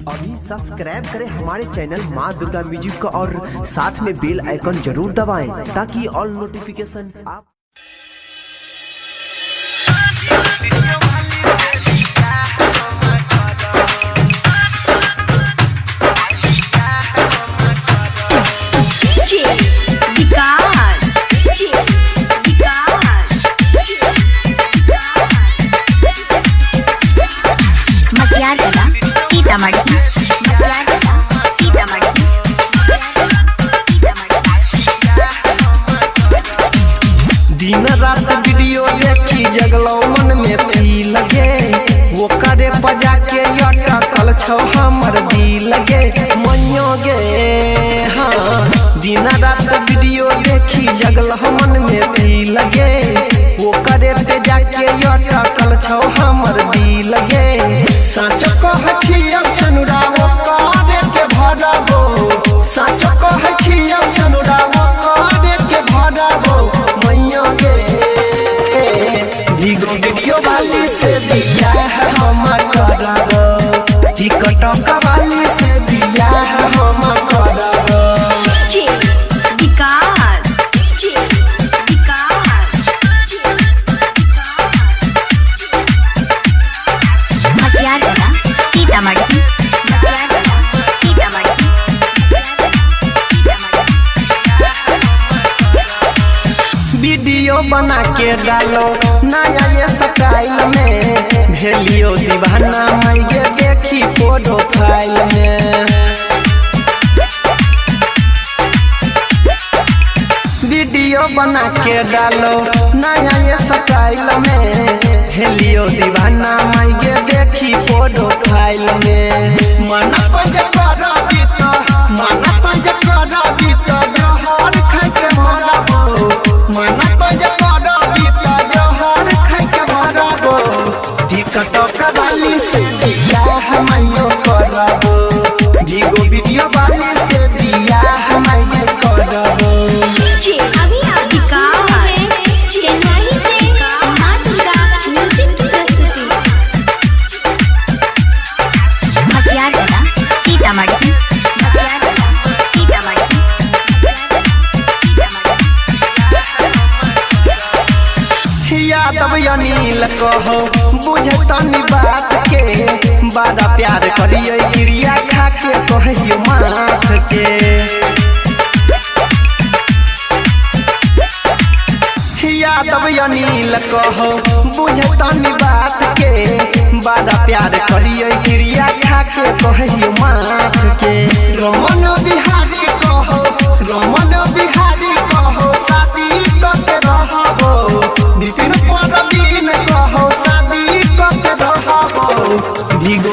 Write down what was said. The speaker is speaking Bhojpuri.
अभी सब्सक्राइब करें हमारे चैनल माँ दुर्गा म्यूजिक का और साथ में बेल आइकन जरूर दबाएं ताकि ऑल नोटिफिकेशन आप दिन रात वीडियो देखी जगलो मन में पी लगे वो करे बजा के अटकल छौ हमर दिल गे मनियो गे। हाँ दिन रात वीडियो देखी जगलो मन में पी लगे वो करे बजा के अटकल छौ हमर दिल गे। सच कह छियौ सनुराओ करे के भरबो सच कह छियौ सनुराओ करे के भरबो भीगो वीडियो वाली से बियाह हम करब टिकटॉक वाली से बियाह हम करब। वीडियो बना के डालो नया ये स्टाइल में भेलियो दीवाना माइगे देखी प्रोफाइल में। वीडियो बना के डालो नया ये स्टाइल में भेलियो दीवाना माइगे देखी प्रोफाइल में। मना पंज करबी तो मना पंज करबी तो जहर खाइ के मरबो मना पंज करबी तो जहर खाइ के मरबो टिकटॉक वाली से बियाह माइयो करबो भीगो वीडियो वाली से बियाह माइयो करबो। यादव अनिल कहो बुझतनी बात के बड़ा प्यार करिए क्रिया खा के कहियो माथ के। यादव अनिल कहो बुझतनी बात के बड़ा प्यार करिए क्रिया खा के कहियो माथ के। रमन बिहारी कहो रमन बिहारी कहो शादी करके रहबो विपिन परवीन कहो शादी करके रहबो भीगो